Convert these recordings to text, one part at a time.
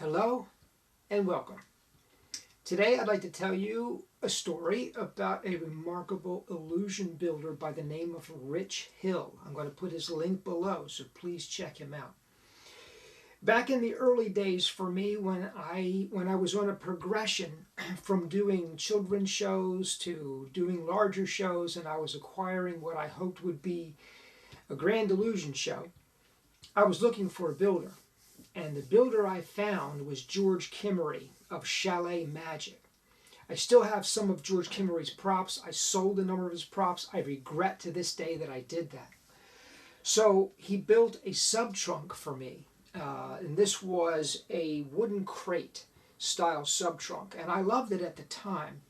Hello and welcome. Today I'd like to tell you a story about a remarkable illusion builder by the name of Rich Hill. I'm going to put his link below, so please check him out. Back in the early days for me, when I was on a progression from doing children's shows to doing larger shows, and I was acquiring what I hoped would be a grand illusion show, I was looking for a builder. And the builder I found was George Kimmery of Chalet Magic. I still have some of George Kimmery's props. I sold a number of his props. I regret to this day that I did that. So he built a sub-trunk for me. And this was a wooden crate style sub-trunk. And I loved it at the time.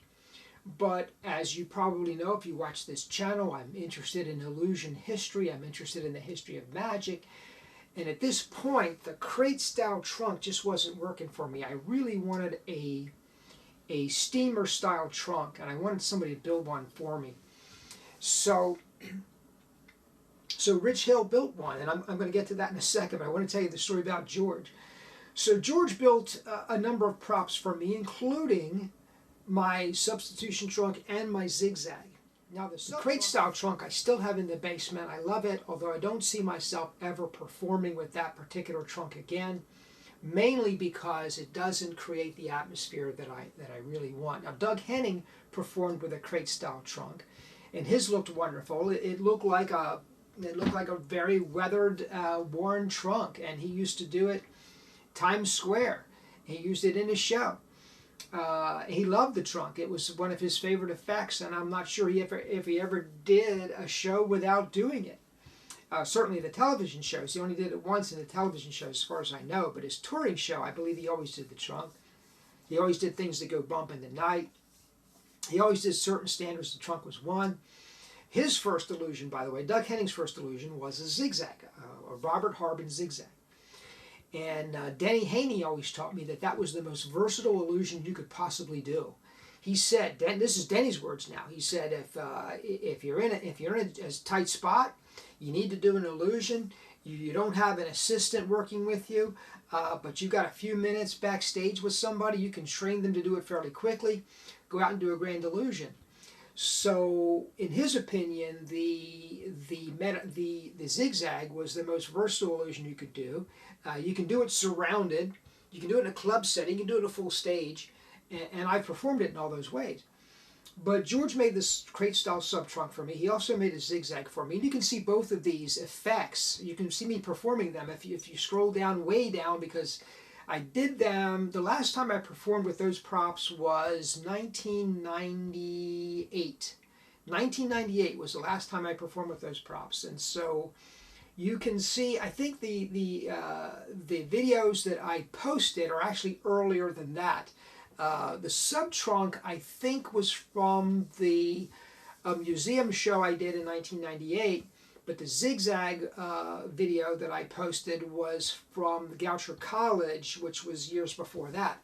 But as you probably know, if you watch this channel, I'm interested in illusion history. I'm interested in the history of magic. And at this point, the crate-style trunk just wasn't working for me. I really wanted a steamer-style trunk, and I wanted somebody to build one for me. So Rich Hill built one, and I'm going to get to that in a second, but I want to tell you the story about George. So George built a number of props for me, including my substitution trunk and my zigzag. Now the crate-style trunk I still have in the basement. I love it, although I don't see myself ever performing with that particular trunk again, mainly because it doesn't create the atmosphere that I really want. Now Doug Henning performed with a crate-style trunk, and his looked wonderful. It looked like a very weathered, worn trunk, and he used to do it Times Square. He used it in his show. He loved the trunk. It was one of his favorite effects, and I'm not sure if he ever did a show without doing it. Certainly the television shows. He only did it once in the television shows, as far as I know, but his touring show, I believe he always did the trunk. He always did things that go bump in the night. He always did certain standards. The trunk was one. His first illusion, by the way, Doug Henning's first illusion was a zigzag, a Robert Harbin zigzag. And Denny Haney always taught me that was the most versatile illusion you could possibly do. He said, this is Denny's words now. He said, if you're in a tight spot, you need to do an illusion. You don't have an assistant working with you, but you've got a few minutes backstage with somebody. You can train them to do it fairly quickly. Go out and do a grand illusion. So, in his opinion, the zigzag was the most versatile illusion you could do. You can do it surrounded, you can do it in a club setting, you can do it in a full stage, and I performed it in all those ways. But George made this crate-style sub-trunk for me. He also made a zigzag for me. And you can see both of these effects. You can see me performing them if you scroll down, way down, because I did them, the last time I performed with those props was 1998. 1998 was the last time I performed with those props. And so you can see, I think the videos that I posted are actually earlier than that. The sub-trunk, I think, was from the museum show I did in 1998. But the zigzag video that I posted was from the Goucher College, which was years before that.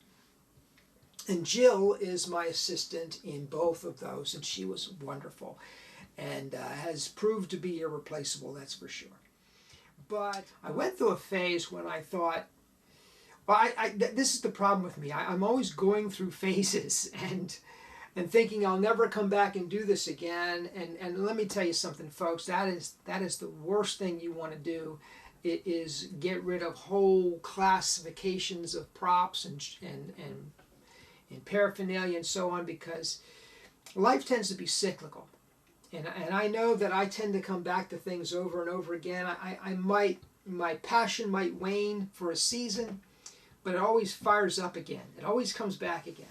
And Jill is my assistant in both of those, and she was wonderful and has proved to be irreplaceable, that's for sure. But I went through a phase when I thought, well, this is the problem with me. I'm always going through phases and thinking I'll never come back and do this again. And let me tell you something, folks. That is the worst thing you want to do. It is get rid of whole classifications of props and paraphernalia and so on, because life tends to be cyclical. And I know that I tend to come back to things over and over again. My passion might wane for a season, but it always fires up again. It always comes back again.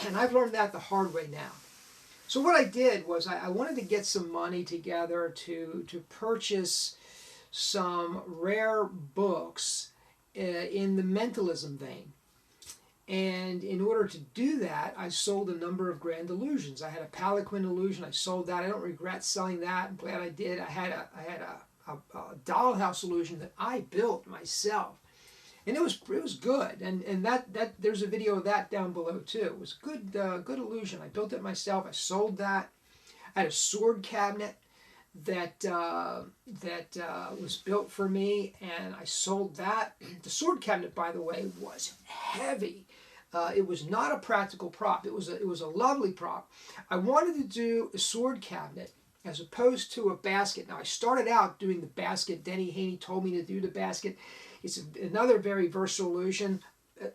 And I've learned that the hard way now. So what I did was I wanted to get some money together to purchase some rare books in the mentalism vein. And in order to do that, I sold a number of grand illusions. I had a Palanquin illusion. I sold that. I don't regret selling that. I'm glad I did. I had a dollhouse illusion that I built myself. And it was good, and that there's a video of that down below too. It was good illusion. I built it myself. I sold that. I had a sword cabinet that was built for me, and I sold that. The sword cabinet, by the way, was heavy. It was not a practical prop. It was a lovely prop. I wanted to do a sword cabinet as opposed to a basket. Now I started out doing the basket. Denny Haney told me to do the basket. It's another very versatile solution.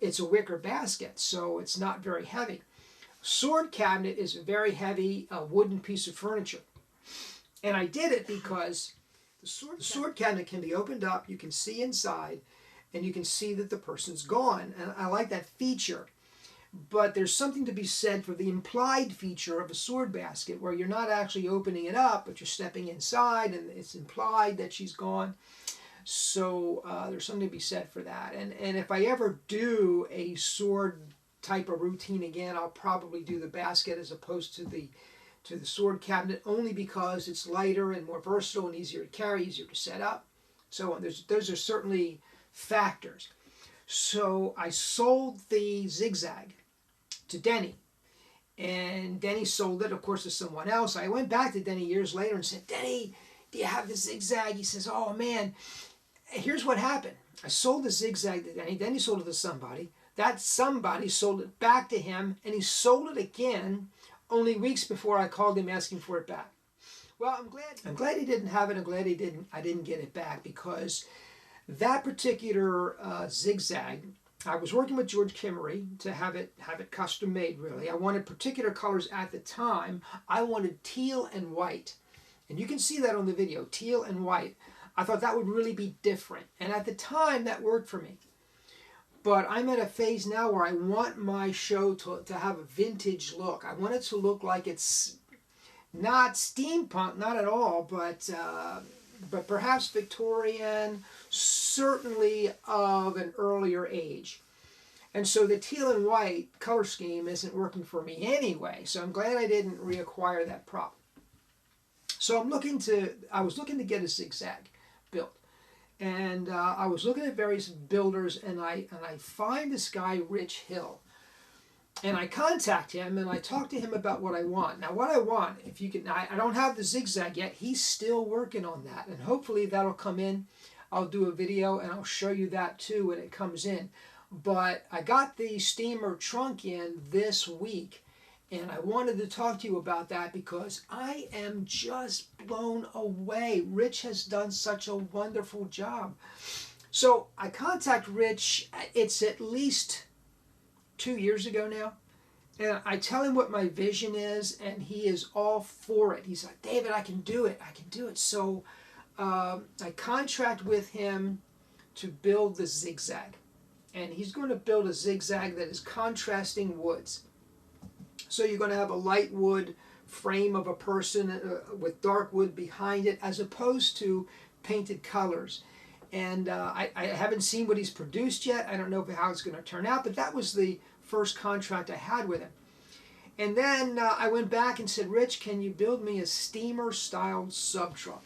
It's a wicker basket, so it's not very heavy. Sword cabinet is a very heavy wooden piece of furniture. And I did it because the sword cabinet can be opened up, you can see inside, and you can see that the person's gone. And I like that feature. But there's something to be said for the implied feature of a sword basket, where you're not actually opening it up, but you're stepping inside, and it's implied that she's gone. So there's something to be said for that. And if I ever do a sword type of routine again, I'll probably do the basket as opposed to the sword cabinet, only because it's lighter and more versatile and easier to carry, easier to set up. So those are certainly factors. So I sold the zigzag to Denny, and Denny sold it, of course, to someone else. I went back to Denny years later and said, Denny, do you have the zigzag? He says, oh man, here's what happened. I sold the zigzag to Denny. Denny sold it to somebody. That somebody sold it back to him, and he sold it again only weeks before I called him asking for it back. Well, I'm glad he didn't have it. I'm glad I didn't get it back, because that particular zigzag, I was working with George Kimmery to have it custom made. Really, I wanted particular colors at the time. I wanted teal and white, and you can see that on the video, teal and white. I thought that would really be different, and at the time that worked for me. But I'm at a phase now where I want my show to have a vintage look. I want it to look like it's not steampunk, not at all, but perhaps Victorian, certainly of an earlier age. And so the teal and white color scheme isn't working for me anyway, so I'm glad I didn't reacquire that prop. So I was looking to get a zigzag built. And I was looking at various builders, and I find this guy, Rich Hill. And I contact him, and I talk to him about what I want. Now, what I want, if you can, I don't have the zigzag yet. He's still working on that, and hopefully that'll come in. I'll do a video, and I'll show you that too when it comes in. But I got the steamer trunk in this week, and I wanted to talk to you about that because I am just blown away. Rich has done such a wonderful job. So I contact Rich, it's at least 2 years ago now, and I tell him what my vision is, and he is all for it. He's like, David, I can do it. I can do it. So I contract with him to build the zigzag. And he's going to build a zigzag that is contrasting woods. So you're going to have a light wood frame of a person with dark wood behind it, as opposed to painted colors. And I haven't seen what he's produced yet. I don't know how it's going to turn out, but that was the first contract I had with him. And then I went back and said, Rich, can you build me a steamer-styled sub-trunk?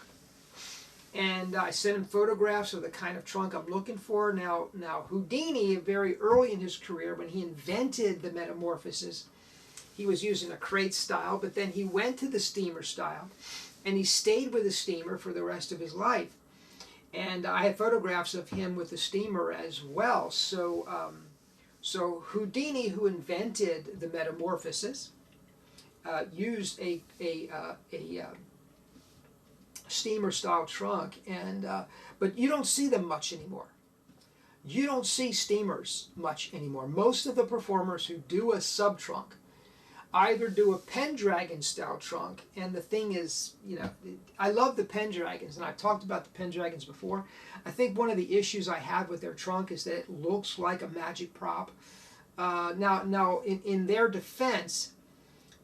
And I sent him photographs of the kind of trunk I'm looking for. Now Houdini, very early in his career, when he invented the metamorphosis, he was using a crate style, but then he went to the steamer style, and he stayed with the steamer for the rest of his life. And I have photographs of him with the steamer as well. So Houdini, who invented the metamorphosis, used a steamer-style trunk, but you don't see them much anymore. You don't see steamers much anymore. Most of the performers who do a sub-trunk either do a Pendragon style trunk, and the thing is, I love the Pendragons, and I've talked about the Pendragons before. I think one of the issues I have with their trunk is that it looks like a magic prop. Now, in their defense,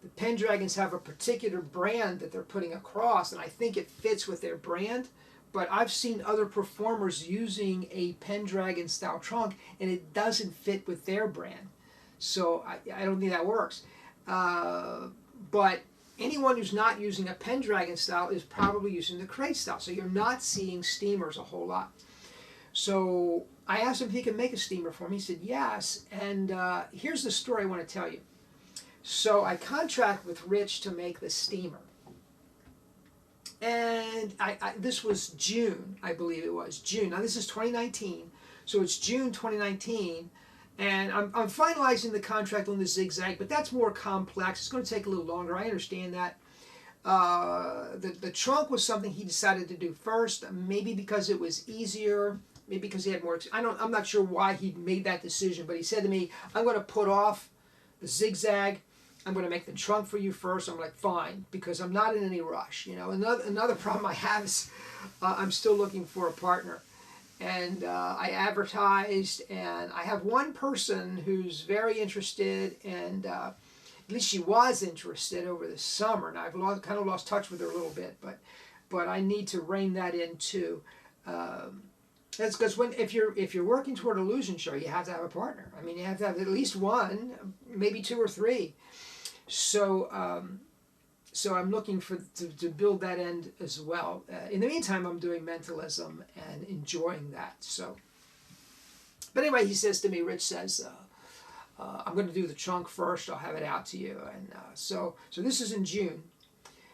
the Pendragons have a particular brand that they're putting across, and I think it fits with their brand. But I've seen other performers using a Pendragon style trunk, and it doesn't fit with their brand. So I don't think that works. But anyone who's not using a Pendragon style is probably using the crate style. So you're not seeing steamers a whole lot. So I asked him if he could make a steamer for me. He said yes. And here's the story I want to tell you. So I contract with Rich to make the steamer. And this was June, I believe it was June. Now this is 2019, so it's June 2019, and I'm finalizing the contract on the zigzag, but that's more complex. It's going to take a little longer. I understand that. The trunk was something he decided to do first, maybe because it was easier, maybe because he had more. I'm not sure why he made that decision, but he said to me, "I'm going to put off the zigzag. I'm going to make the trunk for you first." I'm like, fine, because I'm not in any rush. You know, another problem I have is I'm still looking for a partner. And I advertised, and I have one person who's very interested, and at least she was interested over the summer. And I've kind of lost touch with her a little bit, but I need to rein that in too. That's because if you're working toward a losing show, you have to have a partner. I mean, you have to have at least one, maybe two or three. So, so I'm looking to build that end as well. In the meantime, I'm doing mentalism and enjoying that. So, but anyway, he says to me, Rich says, I'm going to do the trunk first. I'll have it out to you. And so this is in June.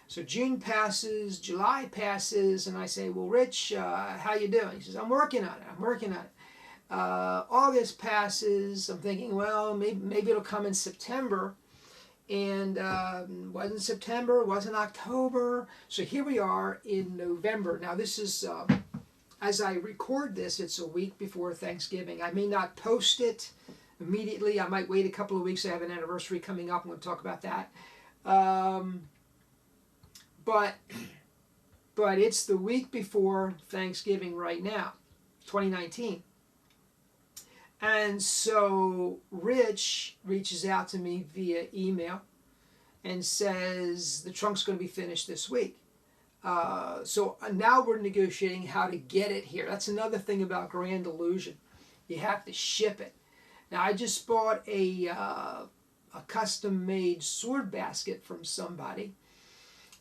So June passes, July passes, and I say, well, Rich, how you doing? He says, I'm working on it. I'm working on it. August passes. I'm thinking, well, maybe it'll come in September. And wasn't September, wasn't October. So here we are in November. Now this is, as I record this, it's a week before Thanksgiving. I may not post it immediately. I might wait a couple of weeks. I have an anniversary coming up. I'm going to talk about that. But it's the week before Thanksgiving right now, 2019. And so Rich reaches out to me via email and says the trunk's going to be finished this week. So now we're negotiating how to get it here. That's another thing about Grand Illusion. You have to ship it. Now I just bought a custom-made sword basket from somebody.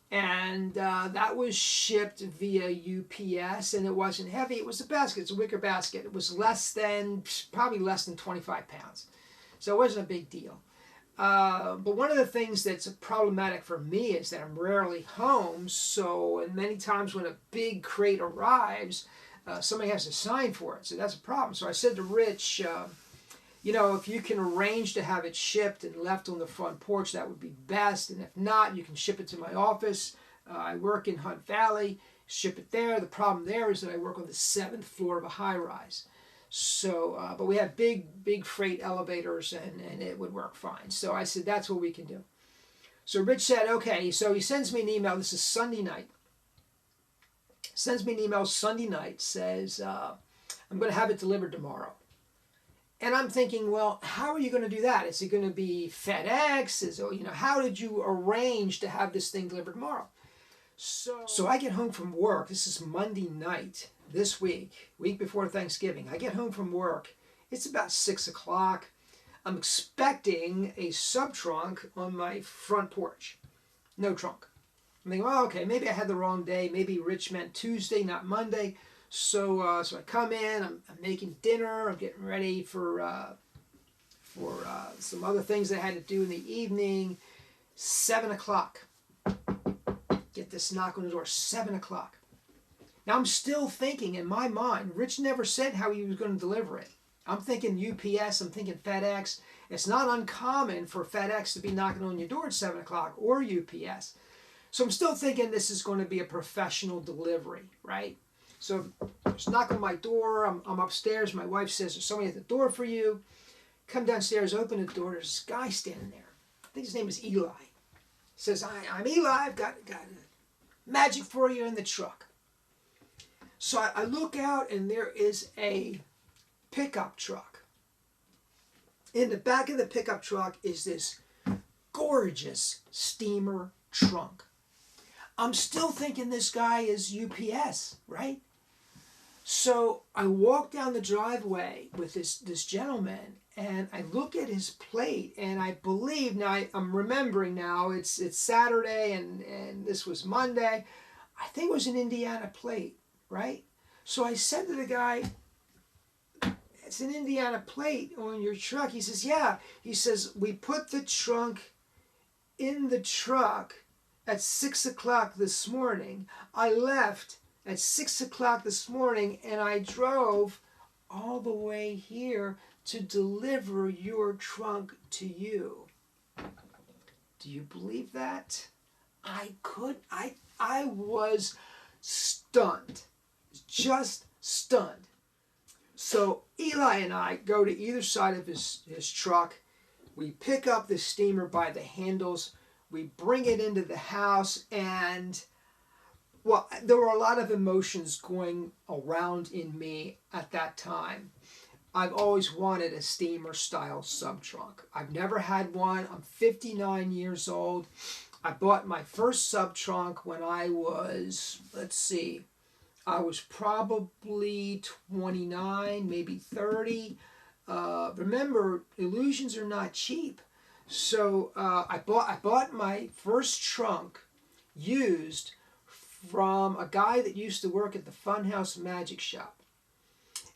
And that was shipped via UPS, and it wasn't heavy. It was a basket. It's a wicker basket. It was probably less than 25 pounds. So it wasn't a big deal. But one of the things that's problematic for me is that I'm rarely home. So, and many times when a big crate arrives, somebody has to sign for it. So that's a problem. So I said to Rich, you know, if you can arrange to have it shipped and left on the front porch, that would be best. And if not, you can ship it to my office. I work in Hunt Valley. Ship it there. The problem there is that I work on the 7th floor of a high-rise. So, but we have big freight elevators, and it would work fine. So I said, that's what we can do. So Rich said, okay. So he sends me an email. This is Sunday night. Sends me an email Sunday night. Says, I'm going to have it delivered tomorrow. And I'm thinking, well, how are you going to do that? Is it going to be FedEx? How did you arrange to have this thing delivered tomorrow? So I get home from work. This is Monday night this week before Thanksgiving. I get home from work. It's about 6 o'clock. I'm expecting a sub-trunk on my front porch. No trunk. I'm thinking, well, okay, maybe I had the wrong day. Maybe Rich meant Tuesday, not Monday. So I come in, I'm making dinner, I'm getting ready for some other things I had to do in the evening. 7 o'clock. Get this knock on the door, 7 o'clock. Now I'm still thinking in my mind, Rich never said how he was going to deliver it. I'm thinking UPS, I'm thinking FedEx. It's not uncommon for FedEx to be knocking on your door at 7 o'clock or UPS. So I'm still thinking this is going to be a professional delivery, right? So just knock on my door. I'm upstairs. My wife says, there's somebody at the door for you. Come downstairs, open the door. There's this guy standing there. I think his name is Eli. He says, I'm Eli. I've got magic for you in the truck. So I look out, and there is a pickup truck. In the back of the pickup truck is this gorgeous steamer trunk. I'm still thinking this guy is UPS, right? So I walk down the driveway with this gentleman, and I look at his plate, and I believe, now I'm remembering now, it's Saturday, and this was Monday. I think it was an Indiana plate, right? So I said to the guy, it's an Indiana plate on your truck. He says, yeah. He says, we put the trunk in the truck at 6 o'clock this morning. I left at 6 o'clock this morning and I drove all the way here to deliver your trunk to you. Do you believe that? I was stunned, just stunned. So Eli and I go to either side of his truck. We pick up the steamer by the handles. We bring it into the house, and well, there were a lot of emotions going around in me at that time. I've always wanted a steamer style sub trunk. I've never had one. I'm 59 years old. I bought my first sub trunk when I was, I was probably 29, maybe 30. Remember, illusions are not cheap. So I bought my first trunk used from a guy that used to work at the Funhouse Magic Shop.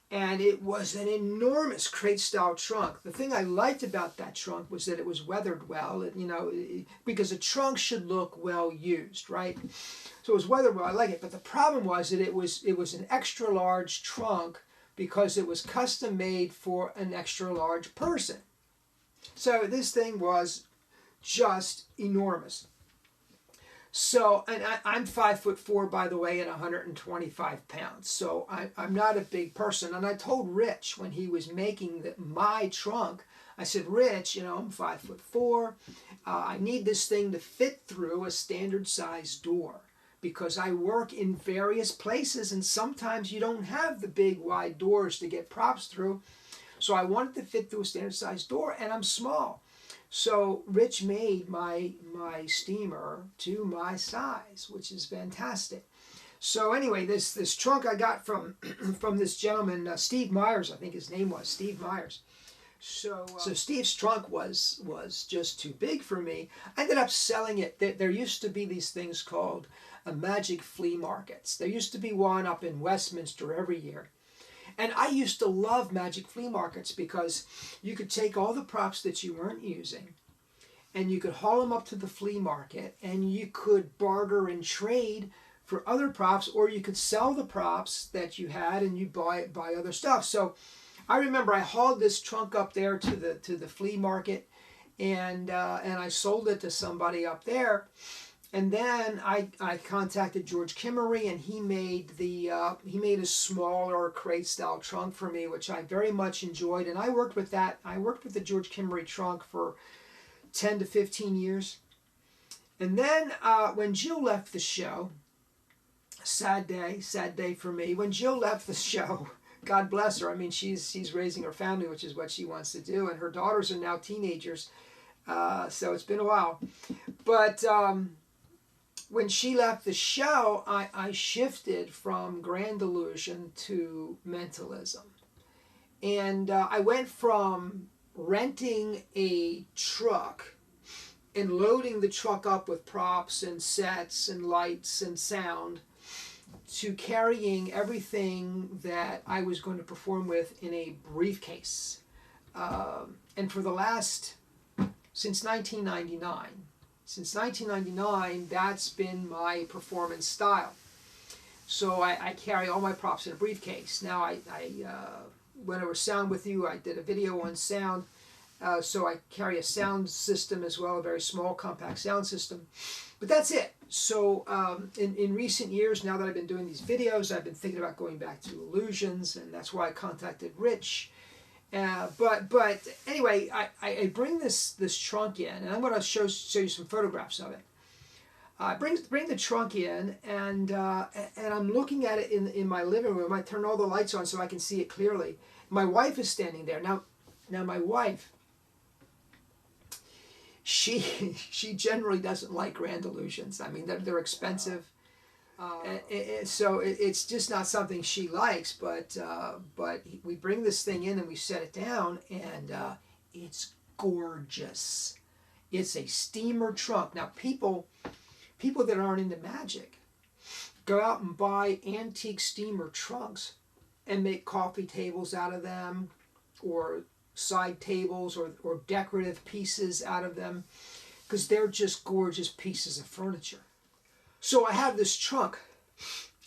And it was an enormous crate-style trunk. The thing I liked about that trunk was that it was weathered well, because a trunk should look well used, right? So it was weathered well. I like it. But the problem was that it was an extra large trunk because it was custom made for an extra large person. So this thing was just enormous. So, and I'm 5'4", by the way, and 125 pounds. So I'm not a big person. And I told Rich when he was making my trunk, I said, Rich, I'm 5'4". I need this thing to fit through a standard size door because I work in various places and sometimes you don't have the big wide doors to get props through. So I wanted to fit through a standard size door and I'm small. So Rich made my steamer to my size, which is fantastic. So anyway, this trunk I got from from this gentleman, Steve Myers, I think his name was, Steve Myers. So Steve's trunk was just too big for me. I ended up selling it. There used to be these things called magic flea markets. There used to be one up in Westminster every year. And I used to love magic flea markets because you could take all the props that you weren't using and you could haul them up to the flea market and you could barter and trade for other props, or you could sell the props that you had and you buy other stuff. So I remember I hauled this trunk up there to the flea market and I sold it to somebody up there. And then I contacted George Kimmery, and he made a smaller crate style trunk for me, which I very much enjoyed. And I worked with that. I worked with the George Kimmery trunk for 10 to 15 years. And then when Jill left the show, sad day for me. When Jill left the show, God bless her. I mean, she's raising her family, which is what she wants to do, and her daughters are now teenagers. So it's been a while, but. When she left the show, I shifted from Grand Illusion to Mentalism. And I went from renting a truck and loading the truck up with props and sets and lights and sound to carrying everything that I was going to perform with in a briefcase. And for since 1999, Since 1999, that's been my performance style. So I carry all my props in a briefcase. Now, I went over sound with you. I did a video on sound. So I carry a sound system as well, a very small, compact sound system. But that's it. So in recent years, now that I've been doing these videos, I've been thinking about going back to illusions, and that's why I contacted Rich. But anyway, I bring this trunk in, and I'm going to show you some photographs of it. I bring the trunk in, and I'm looking at it in my living room. I turn all the lights on so I can see it clearly. My wife is standing there. Now my wife, she generally doesn't like Grand Illusions. I mean, they're expensive. So it's just not something she likes, but we bring this thing in and we set it down, and it's gorgeous. It's a steamer trunk. Now people that aren't into magic go out and buy antique steamer trunks and make coffee tables out of them, or side tables, or decorative pieces out of them. because they're just gorgeous pieces of furniture. So I have this trunk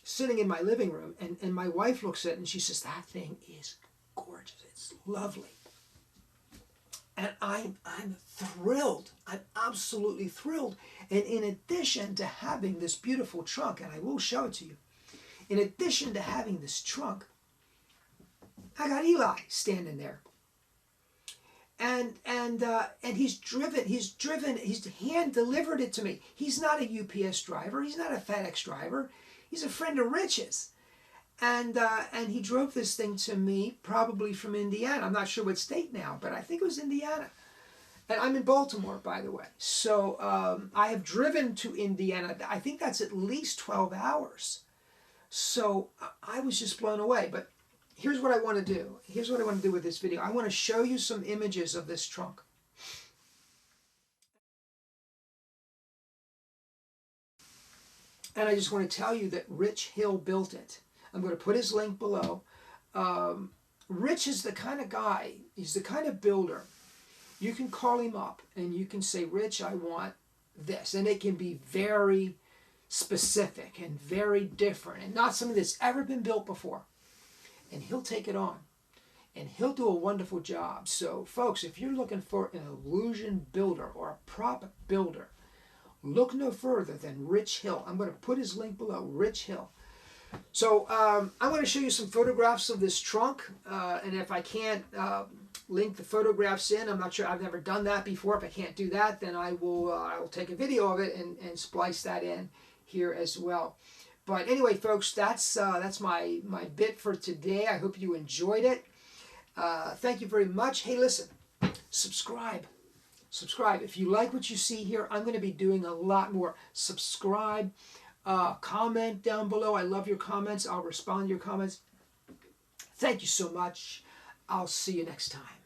sitting in my living room, and my wife looks at it and she says, that thing is gorgeous. It's lovely. And I'm thrilled. I'm absolutely thrilled. And in addition to having this beautiful trunk, and I will show it to you, in addition to having this trunk, I got Eli standing there. And he's hand delivered it to me. He's not a UPS driver. He's not a FedEx driver. He's a friend of Rich's. And he drove this thing to me, probably from Indiana. I'm not sure what state now, but I think it was Indiana. And I'm in Baltimore, by the way. So I have driven to Indiana. I think that's at least 12 hours. So I was just blown away. But here's what I want to do. Here's what I want to do with this video. I want to show you some images of this trunk. And I just want to tell you that Rich Hill built it. I'm going to put his link below. Rich is the kind of guy, he's the kind of builder. You can call him up and you can say, Rich, I want this. And it can be very specific and very different and not something that's ever been built before. And he'll take it on. And he'll do a wonderful job. So, folks, if you're looking for an illusion builder or a prop builder, look no further than Rich Hill. I'm going to put his link below, Rich Hill. So I'm going to show you some photographs of this trunk. And if I can't link the photographs in, I'm not sure, I've never done that before. If I can't do that, then I will take a video of it and splice that in here as well. But anyway, folks, that's my bit for today. I hope you enjoyed it. Thank you very much. Hey, listen, subscribe. Subscribe. If you like what you see here, I'm going to be doing a lot more. Subscribe. Comment down below. I love your comments. I'll respond to your comments. Thank you so much. I'll see you next time.